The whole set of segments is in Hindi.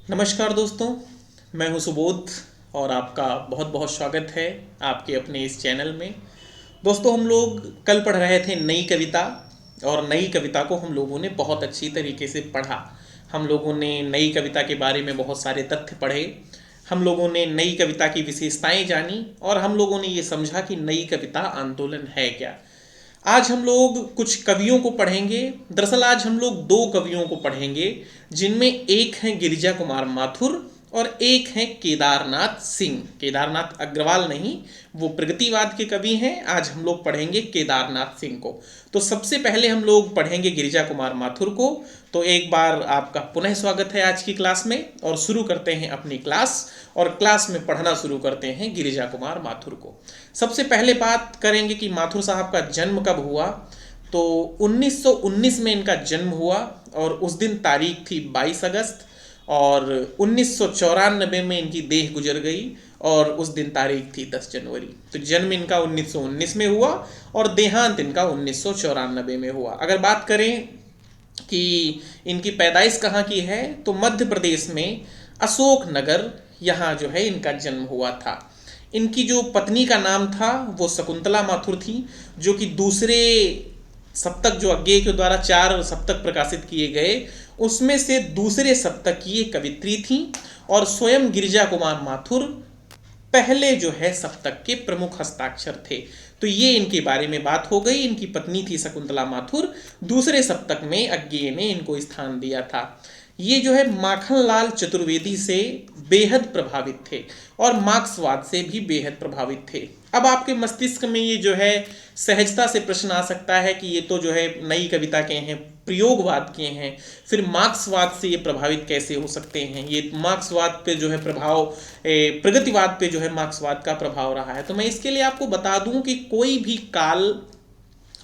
नमस्कार दोस्तों, मैं हूं सुबोध और आपका बहुत बहुत स्वागत है आपके अपने इस चैनल में। दोस्तों, हम लोग कल पढ़ रहे थे नई कविता और नई कविता को हम लोगों ने बहुत अच्छी तरीके से पढ़ा। हम लोगों ने नई कविता के बारे में बहुत सारे तथ्य पढ़े, हम लोगों ने नई कविता की विशेषताएं जानी और हम लोगों ने ये समझा कि नई कविता आंदोलन है क्या। आज हम लोग कुछ कवियों को पढ़ेंगे। दरअसल आज हम लोग दो कवियों को पढ़ेंगे, जिनमें एक हैं गिरिजा कुमार माथुर और एक हैं केदारनाथ सिंह। केदारनाथ अग्रवाल नहीं, वो प्रगतिवाद के कवि हैं। आज हम लोग पढ़ेंगे केदारनाथ सिंह को। तो सबसे पहले हम लोग पढ़ेंगे गिरिजा कुमार माथुर को। तो एक बार आपका पुनः स्वागत है आज की क्लास में और शुरू करते हैं अपनी क्लास और क्लास में पढ़ना शुरू करते हैं गिरिजा कुमार माथुर को। सबसे पहले बात करेंगे कि माथुर साहब का जन्म कब हुआ। तो 1919 में इनका जन्म हुआ और उस दिन तारीख थी 22 अगस्त और 1994 में इनकी देह गुजर गई और उस दिन तारीख थी 10 जनवरी। तो जन्म इनका 1919 में हुआ और देहांत इनका 1994 में हुआ। अगर बात करें कि इनकी पैदाइश कहाँ की है, तो मध्य प्रदेश में अशोक नगर, यहाँ जो है इनका जन्म हुआ था। इनकी जो पत्नी का नाम था वो शकुंतला माथुर थी, जो कि दूसरे सप्तक, जो अज्ञेय के द्वारा 4 सप्तक प्रकाशित किए गए, उसमें से दूसरे सप्तक की ये कवित्री थी और स्वयं गिरिजा कुमार माथुर पहले जो है सप्तक के प्रमुख हस्ताक्षर थे। तो ये इनके बारे में बात हो गई। इनकी पत्नी थी शकुंतला माथुर, दूसरे सप्तक में अज्ञेय ने इनको स्थान दिया था। ये जो है माखनलाल चतुर्वेदी से बेहद प्रभावित थे और मार्क्सवाद से भी बेहद प्रभावित थे। अब आपके मस्तिष्क में ये जो है सहजता से प्रश्न आ सकता है कि ये तो जो है नई कविता के हैं, प्रयोगवाद के हैं, फिर मार्क्सवाद से ये प्रभावित कैसे हो सकते हैं। ये मार्क्सवाद पे जो है प्रभाव, प्रगतिवाद पे जो है मार्क्सवाद का प्रभाव रहा है। तो मैं इसके लिए आपको बता दूं कि कोई भी काल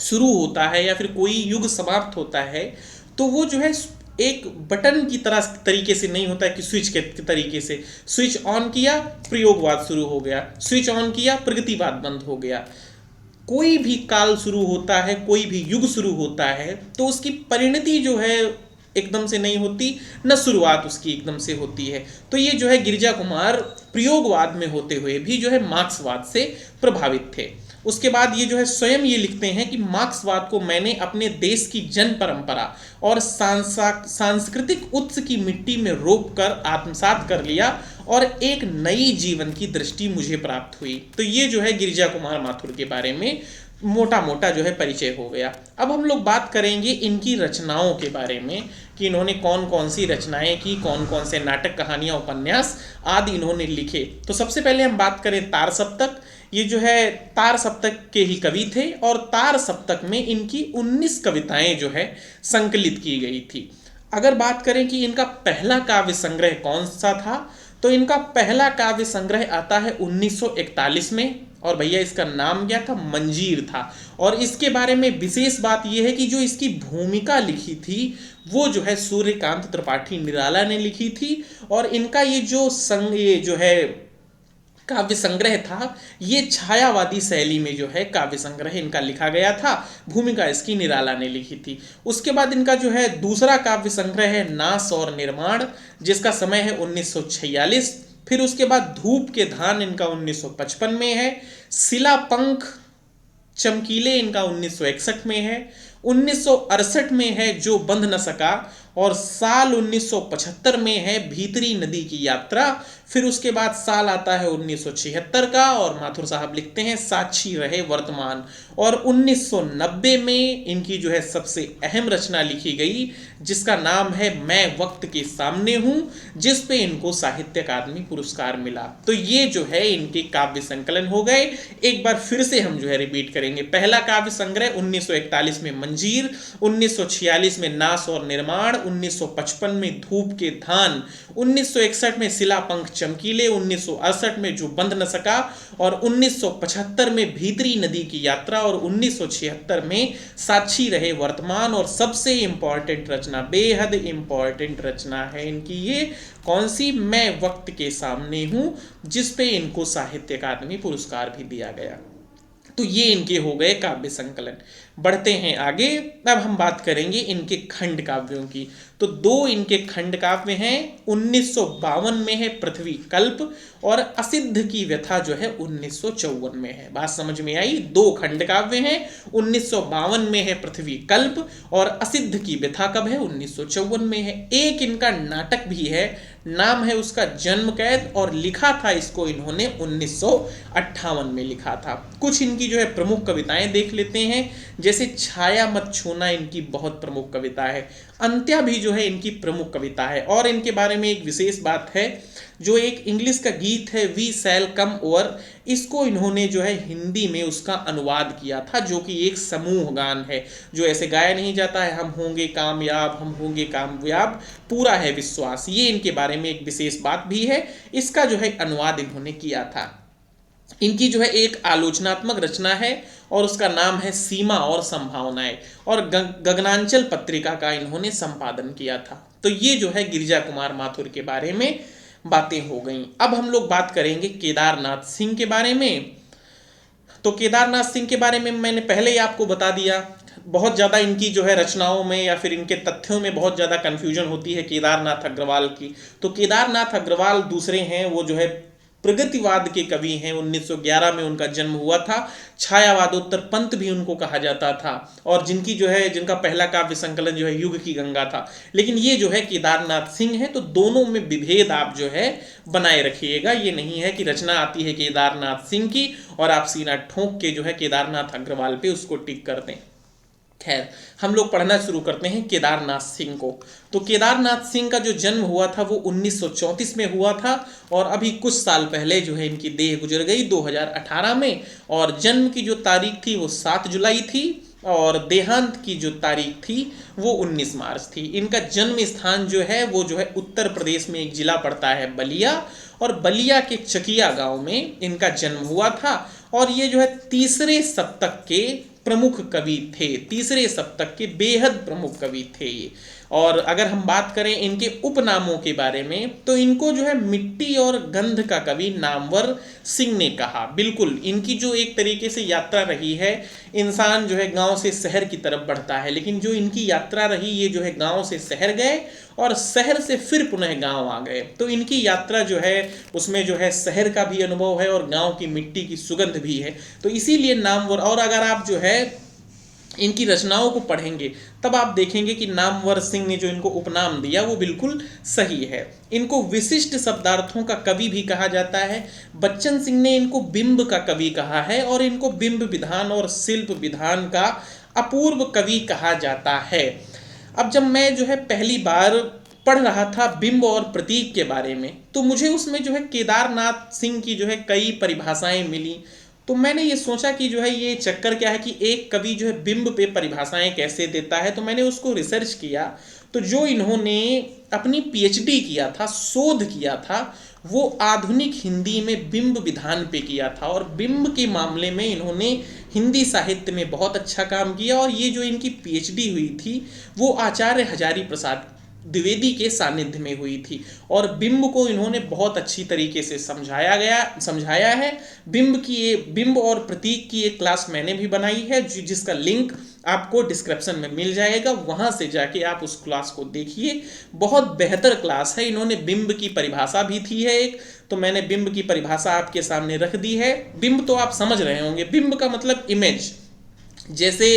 शुरू होता है या फिर कोई युग समाप्त होता है तो वो जो है एक बटन की तरह तरीके से नहीं होता है कि स्विच के तरीके से स्विच ऑन किया प्रयोगवाद शुरू हो गया, स्विच ऑन किया प्रगतिवाद बंद हो गया। कोई भी काल शुरू होता है, कोई भी युग शुरू होता है तो उसकी परिणति जो है एकदम से नहीं होती, न शुरुआत उसकी एकदम से होती है। तो ये जो है गिरिजा कुमार प्रयोगवाद में होते हुए भी जो है मार्क्सवाद से प्रभावित थे। उसके बाद ये जो है स्वयं ये लिखते हैं कि मार्क्सवाद को मैंने अपने देश की जन परंपरा और सांस्कृतिक उत्स की मिट्टी में रोप कर आत्मसात कर लिया और एक नई जीवन की दृष्टि मुझे प्राप्त हुई। तो ये जो है गिरिजा कुमार माथुर के बारे में मोटा मोटा जो है परिचय हो गया। अब हम लोग बात करेंगे इनकी रचनाओं के बारे में कि इन्होंने कौन कौन सी रचनाएं की, कौन कौन से नाटक, कहानियां, उपन्यास आदि इन्होंने लिखे। तो सबसे पहले हम बात करें तार सप्तक। ये जो है तार सप्तक के ही कवि थे और तार सप्तक में इनकी 19 कविताएं जो है संकलित की गई थी। अगर बात करें कि इनका पहला काव्य संग्रह कौन सा था, तो इनका पहला काव्य संग्रह आता है 1941 में और भैया इसका नाम क्या था, मंजीर था। और इसके बारे में विशेष बात यह है कि जो इसकी भूमिका लिखी थी वो जो है सूर्यकांत त्रिपाठी निराला ने लिखी थी और इनका ये जो है काव्य संग्रह था, ये छायावादी शैली में जो है काव्य संग्रह इनका लिखा गया था। भूमिका इसकी निराला ने लिखी थी। उसके बाद इनका जो है दूसरा काव्य संग्रह है नाश और निर्माण, जिसका समय है 1946। फिर उसके बाद धूप के धान इनका 1955 में है। शिलापंख चमकीले इनका 1961 में है। 1968 में है जो बंध न सका और साल 1975 में है भीतरी नदी की यात्रा। फिर उसके बाद साल आता है 1976 का और माथुर साहब लिखते हैं साक्षी रहे वर्तमान। और 1990 में इनकी जो है सबसे अहम रचना लिखी गई जिसका नाम है मैं वक्त के सामने हूं, जिस पे इनको साहित्य अकादमी पुरस्कार मिला। तो ये जो है इनके काव्य संकलन हो गए। एक बार फिर से हम जो है रिपीट करेंगे। पहला काव्य संग्रह 1941 में मंजीर, 1946 में नाश और निर्माण, 1955 में धूप के धान, 1961 में शिलापंख चमकीले, 1968 में जो बंध न सका और 1975 में भीतरी नदी की यात्रा और 1976 में साक्षी रहे वर्तमान। और सबसे इंपॉर्टेंट रचना, बेहद इंपॉर्टेंट रचना है इनकी ये कौन सी, मैं वक्त के सामने हूं, जिस पे इनको साहित्य अकादमी पुरस्कार भी दिया गया। तो ये इनके हो गए काव्य संकलन। बढ़ते हैं आगे, अब हम बात करेंगे इनके खंड काव्यों की। तो दो इनके खंड काव्य हैं। 1952 में है पृथ्वी कल्प, और असिद्ध की व्यथा जो है 1954 में है। बात समझ में आई? दो खंड काव्य हैं, 1952 में है पृथ्वी कल्प, और असिद्ध की व्यथा कब है? 1954 में है। एक इनका नाटक भी है, नाम है उसका जन्म कैद, और लिखा था इसको इन्होंने 1958 में लिखा था। कुछ इनकी जो है प्रमुख कविताएं देख लेते हैं, जैसे छाया मत छूना इनकी बहुत प्रमुख कविता है, अंत्या भी जो है इनकी प्रमुख कविता है। और इनके बारे में एक विशेष बात है, जो एक इंग्लिश का गीत है वी शैल कम ओवर, इसको इन्होंने जो है हिंदी में उसका अनुवाद किया था, जो कि एक समूह गान है, जो ऐसे गाया नहीं जाता है हम होंगे कामयाब, हम होंगे कामयाब, पूरा है विश्वास। ये इनके बारे में एक विशेष बात भी है, इसका जो है अनुवाद इन्होंने किया था। इनकी जो है एक आलोचनात्मक रचना है, और उसका नाम है सीमा और संभावनाएं, और गगनांचल पत्रिका का इन्होंने संपादन किया था। तो ये जो है गिरिजा कुमार माथुर के बारे में बातें हो गई। अब हम लोग बात करेंगे केदारनाथ सिंह के बारे में। तो केदारनाथ सिंह के बारे में मैंने पहले ही आपको बता दिया। बहुत ज़्यादा इनकी जो है रचनाओं में या फिर इनके तथ्यों में बहुत ज़्यादा कन्फ्यूजन होती है केदारनाथ अग्रवाल की। तो केदारनाथ अग्रवाल दूसरे हैं, वो जो है प्रगतिवाद के कवि हैं। 1911 में उनका जन्म हुआ था। छायावादोत्तर पंत भी उनको कहा जाता था, और जिनका पहला काव्य संकलन जो है युग की गंगा था। लेकिन ये जो है केदारनाथ सिंह है। तो दोनों में विभेद आप जो है बनाए रखिएगा। ये नहीं है कि रचना आती है केदारनाथ सिंह की और आप सीना ठोंक के जो है केदारनाथ अग्रवाल पे उसको टिक कर दें। खैर, हम लोग पढ़ना शुरू करते हैं केदारनाथ सिंह को। तो केदारनाथ सिंह का जो जन्म हुआ था वो 1934 में हुआ था, और अभी कुछ साल पहले जो है इनकी देह गुजर गई 2018 में। और जन्म की जो तारीख थी वो 7 जुलाई थी, और देहांत की जो तारीख थी वो 19 मार्च थी। इनका जन्म स्थान जो है वो जो है उत्तर प्रदेश में एक जिला पड़ता है बलिया, और बलिया के चकिया गांव में इनका जन्म हुआ था। और ये जो है तीसरे शतक के प्रमुख कवि थे, तीसरे शतक के बेहद प्रमुख कवि थे ये। और अगर हम बात करें इनके उपनामों के बारे में, तो इनको जो है मिट्टी और गंध का कवि नामवर सिंह ने कहा। बिल्कुल, इनकी जो एक तरीके से यात्रा रही है, इंसान जो है गांव से शहर की तरफ बढ़ता है, लेकिन जो इनकी यात्रा रही, ये जो है गांव से शहर गए और शहर से फिर पुनः गांव आ गए। तो इनकी यात्रा जो है उसमें जो है शहर का भी अनुभव है और गांव की मिट्टी की सुगंध भी है, तो इसीलिए नामवर। और अगर आप जो है इनकी रचनाओं को पढ़ेंगे तब आप देखेंगे कि नामवर सिंह ने जो इनको उपनाम दिया वो बिल्कुल सही है। इनको विशिष्ट शब्दार्थों का कवि भी कहा जाता है। बच्चन सिंह ने इनको बिंब का कवि कहा है, और इनको बिंब विधान और शिल्प विधान का अपूर्व कवि कहा जाता है। अब जब मैं जो है पहली बार पढ़ रहा था बिंब और प्रतीक के बारे में, तो मुझे उसमें जो है केदारनाथ सिंह की जो है कई परिभाषाएं मिली। तो मैंने ये सोचा कि जो है ये चक्कर क्या है कि एक कवि जो है बिंब पे परिभाषाएं कैसे देता है। तो मैंने उसको रिसर्च किया। तो जो इन्होंने अपनी पीएचडी किया था, शोध किया था, वो आधुनिक हिंदी में बिंब विधान पे किया था, और बिंब के मामले में इन्होंने हिंदी साहित्य में बहुत अच्छा काम किया। और ये जो इनकी पीएचडी हुई थी वो आचार्य हजारी प्रसाद द्विवेदी के सानिध्य में हुई थी, और बिंब को इन्होंने बहुत अच्छी तरीके से समझाया है। बिंब और प्रतीक की एक क्लास मैंने भी बनाई है, जिसका लिंक आपको डिस्क्रिप्शन में मिल जाएगा, वहां से जाके आप उस क्लास को देखिए। बहुत बेहतर क्लास है। इन्होंने बिंब की परिभाषा भी थी है एक, तो मैंने बिंब की परिभाषा आपके सामने रख दी है। बिंब तो आप समझ रहे होंगे, बिंब का मतलब इमेज। जैसे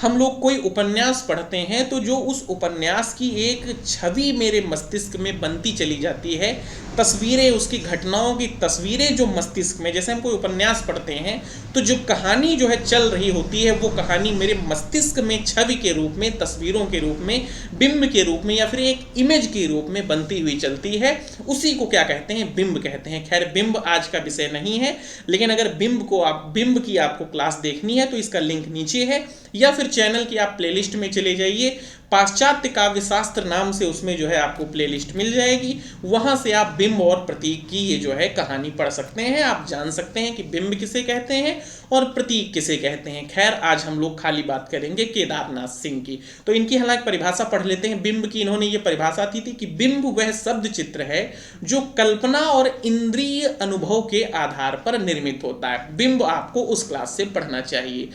हम लोग कोई उपन्यास पढ़ते हैं तो जो उस उपन्यास की एक छवि मेरे मस्तिष्क में बनती चली जाती है, तस्वीरें, उसकी घटनाओं की तस्वीरें जो मस्तिष्क में, जैसे हम कोई उपन्यास पढ़ते हैं तो जो कहानी जो है चल रही होती है, वो कहानी मेरे मस्तिष्क में छवि के रूप में, तस्वीरों के रूप में, बिंब के रूप में या फिर एक इमेज के रूप में बनती हुई चलती है। उसी को क्या कहते हैं? बिंब कहते हैं। खैर, बिंब आज का विषय नहीं है, लेकिन अगर बिंब की आपको क्लास देखनी है तो इसका लिंक नीचे है, या फिर चैनल की आप प्लेलिस्ट में चले जाइए। पाश्चात्य काव्य शास्त्र नाम से उसमें जो है आपको प्लेलिस्ट मिल जाएगी, वहां से आप बिंब और प्रतीक की ये जो है कहानी पढ़ सकते हैं। आप जान सकते हैं कि बिंब किसे कहते हैं और प्रतीक किसे कहते हैं। खैर आज हम लोग खाली बात करेंगे केदारनाथ सिंह की। तो इनकी हालांकि परिभाषा पढ़ लेते हैं। बिंब की इन्होंने ये परिभाषा दी थी कि बिंब वह शब्द चित्र है जो कल्पना और इंद्रिय अनुभव के आधार पर निर्मित होता है। बिंब आपको उस क्लास से पढ़ना चाहिए।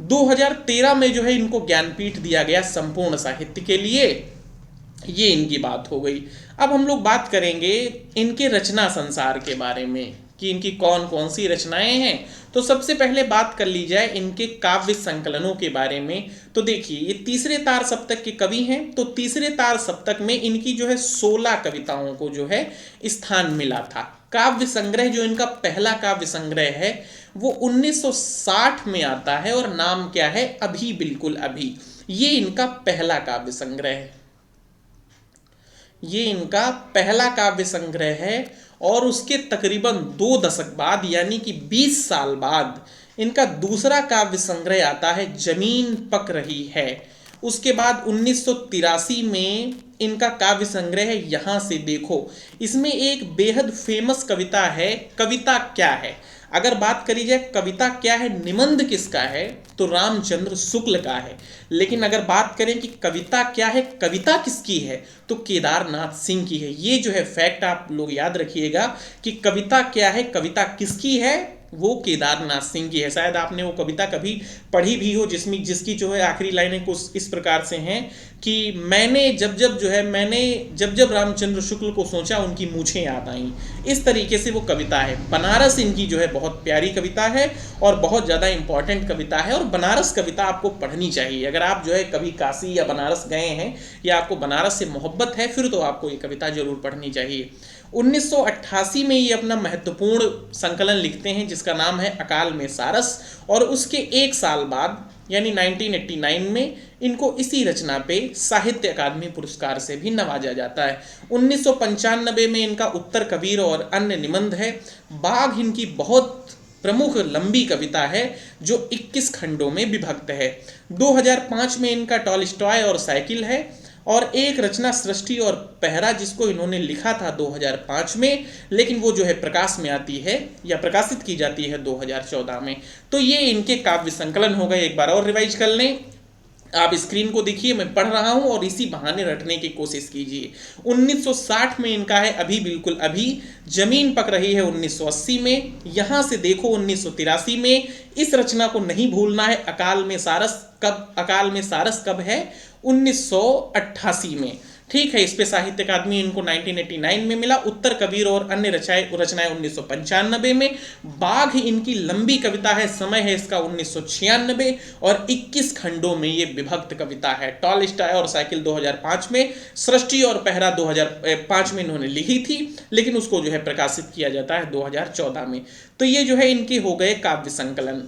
2013 में जो है इनको ज्ञानपीठ दिया गया संपूर्ण साहित्य के लिए। ये इनकी बात हो गई। अब हम लोग बात करेंगे इनके रचना संसार के बारे में कि इनकी कौन कौन सी रचनाएं हैं। तो सबसे पहले बात कर ली जाए इनके काव्य संकलनों के बारे में। तो देखिए ये तीसरे तार सप्तक के कवि हैं। तो तीसरे तार सप्तक में इनकी जो है 16 कविताओं को जो है स्थान मिला था। काव्य संग्रह जो इनका पहला काव्य संग्रह है वो 1960 में आता है और नाम क्या है, अभी बिल्कुल अभी। ये इनका पहला काव्य संग्रह है। ये इनका पहला काव्य संग्रह है और उसके तकरीबन 2 दशक बाद यानी कि 20 साल बाद इनका दूसरा काव्य संग्रह आता है जमीन पक रही है। उसके बाद 1983 में इनका काव्य संग्रह है यहाँ से देखो। इसमें एक बेहद फेमस कविता है, कविता क्या है। अगर बात करी जाए कविता क्या है, निबंध किसका है, तो रामचंद्र शुक्ल का है। लेकिन अगर बात करें कि कविता क्या है, कविता किसकी है, तो केदारनाथ सिंह की है। ये जो है फैक्ट आप लोग याद रखिएगा कि कविता क्या है, कविता किसकी है, वो केदारनाथ सिंह की है। शायद आपने वो कविता कभी पढ़ी भी हो जिसकी जो है आखिरी लाइनें कुछ इस प्रकार से हैं कि मैंने जब जब रामचंद्र शुक्ल को सोचा उनकी मूछें याद आईं। इस तरीके से वो कविता है। बनारस इनकी जो है बहुत प्यारी कविता है और बहुत ज़्यादा इंपॉर्टेंट कविता है और बनारस कविता आपको पढ़नी चाहिए। अगर आप जो है कभी काशी या बनारस गए हैं या आपको बनारस से मोहब्बत है फिर तो आपको ये कविता जरूर पढ़नी चाहिए। 1988 में ये अपना महत्वपूर्ण संकलन लिखते हैं जिसका नाम है अकाल में सारस और उसके एक साल बाद यानी 1989 में इनको इसी रचना पे साहित्य अकादमी पुरस्कार से भी नवाजा जाता है। 1995 में इनका उत्तर कबीर और अन्य निबंध है। बाघ इनकी बहुत प्रमुख लंबी कविता है जो 21 खंडों में विभक्त है। 2005 में इनका टॉलस्टॉय और साइकिल है और एक रचना सृष्टि और पहरा जिसको इन्होंने लिखा था 2005 में, लेकिन वो जो है प्रकाश में आती है या प्रकाशित की जाती है 2014 में। तो ये इनके काव्य संकलन हो गए। एक बार और रिवाइज कर लें। आप स्क्रीन को देखिए, मैं पढ़ रहा हूं और इसी बहाने रटने की कोशिश कीजिए। 1960 में इनका है अभी बिल्कुल अभी, जमीन पक रही है 1980 में, यहां से देखो 1983 में। इस रचना को नहीं भूलना है। अकाल में सारस कब है, 1988 में। ठीक है, इस पे साहित्य अकादमी इनको 1989 में मिला। उत्तर कबीर और अन्य रचनाएं 1995 में। बाघ इनकी लंबी कविता है, समय है इसका 1996 और 21 खंडों में ये विभक्त कविता है। टॉलस्टॉय और साइकिल 2005 में, सृष्टि और पहरा 2005 में इन्होंने लिखी थी, लेकिन उसको जो है प्रकाशित किया जाता है 2014 में। तो ये जो है इनके हो गए काव्य संकलन।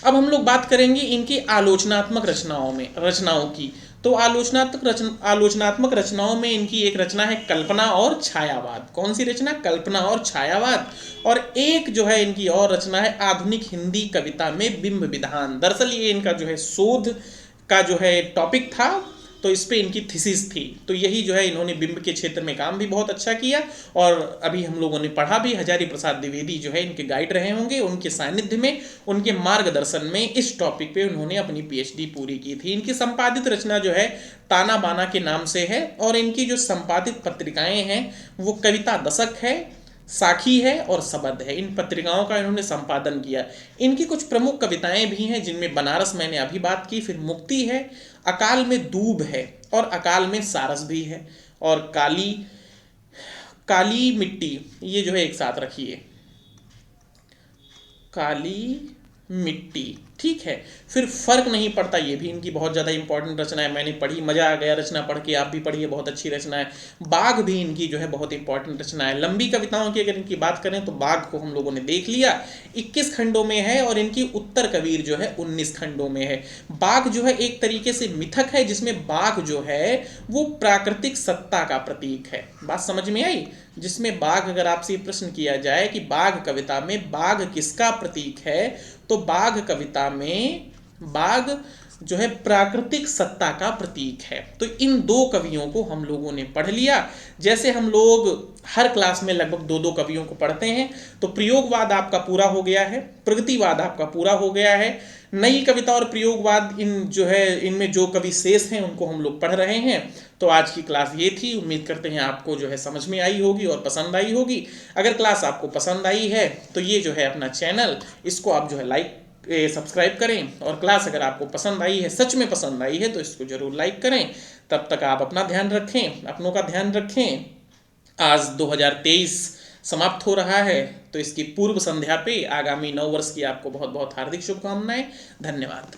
अब हम लोग बात करेंगे इनकी आलोचनात्मक रचनाओं की। तो आलोचनात्मक रचनाओं में इनकी एक रचना है कल्पना और छायावाद। कौन सी रचना, कल्पना और छायावाद। और एक जो है इनकी और रचना है आधुनिक हिंदी कविता में बिंब विधान। दरअसल ये इनका जो है शोध का जो है टॉपिक था, तो इस पे इनकी थीसिस थी। तो यही जो है इन्होंने बिंब के क्षेत्र में काम भी बहुत अच्छा किया और अभी हम लोगों ने पढ़ा भी। हजारी प्रसाद द्विवेदी जो है इनके गाइड रहे होंगे। उनके सानिध्य में, उनके मार्गदर्शन में इस टॉपिक पे उन्होंने अपनी पीएचडी पूरी की थी। इनकी संपादित रचना जो है ताना बाना के नाम से है और इनकी जो संपादित पत्रिकाएं हैं वो कविता दशक है, साखी है और सबद है। इन पत्रिकाओं का इन्होंने संपादन किया। इनकी कुछ प्रमुख कविताएं भी हैं जिनमें बनारस मैंने अभी बात की, फिर मुक्ति है, अकाल में दूब है और अकाल में सारस भी है और काली मिट्टी, ये जो है एक साथ रखिए, काली मिट्टी। ठीक है, फिर फर्क नहीं पड़ता, ये भी इनकी बहुत ज़्यादा इंपॉर्टेंट रचना है। मैंने पढ़ी, मजा आ गया रचना पढ़ के, आप भी पढ़िए, बहुत अच्छी रचना है। बाघ भी इनकी जो है बहुत इंपॉर्टेंट रचना है। लंबी कविताओं की अगर इनकी बात करें तो बाघ को हम लोगों ने देख लिया, 21 खंडों में है और इनकी उत्तर कबीर जो है 19 खंडों में है। बाघ जो है एक तरीके से मिथक है जिसमें बाघ जो है वो प्राकृतिक सत्ता का प्रतीक है। बात समझ में आई? जिसमें बाघ, अगर आपसे प्रश्न किया जाए कि बाघ कविता में बाघ किसका प्रतीक है, तो बाघ कविता में बाघ जो है प्राकृतिक सत्ता का प्रतीक है। तो इन दो कवियों को हम लोगों ने पढ़ लिया। जैसे हम लोग हर क्लास में लगभग दो दो कवियों को पढ़ते हैं, तो प्रयोगवाद आपका पूरा हो गया है, प्रगतिवाद आपका पूरा हो गया है, नई कविता और प्रयोगवाद इन जो है इनमें जो कवि शेष हैं उनको हम लोग पढ़ रहे हैं। तो आज की क्लास ये थी। उम्मीद करते हैं आपको जो है समझ में आई होगी और पसंद आई होगी। अगर क्लास आपको पसंद आई है तो ये जो है अपना चैनल, इसको आप जो है लाइक सब्सक्राइब करें, और क्लास अगर आपको पसंद आई है, सच में पसंद आई है, तो इसको जरूर लाइक करें। तब तक आप अपना ध्यान रखें, अपनों का ध्यान रखें। आज 2023 समाप्त हो रहा है, तो इसकी पूर्व संध्या पे आगामी नव वर्ष की आपको बहुत बहुत हार्दिक शुभकामनाएं। धन्यवाद।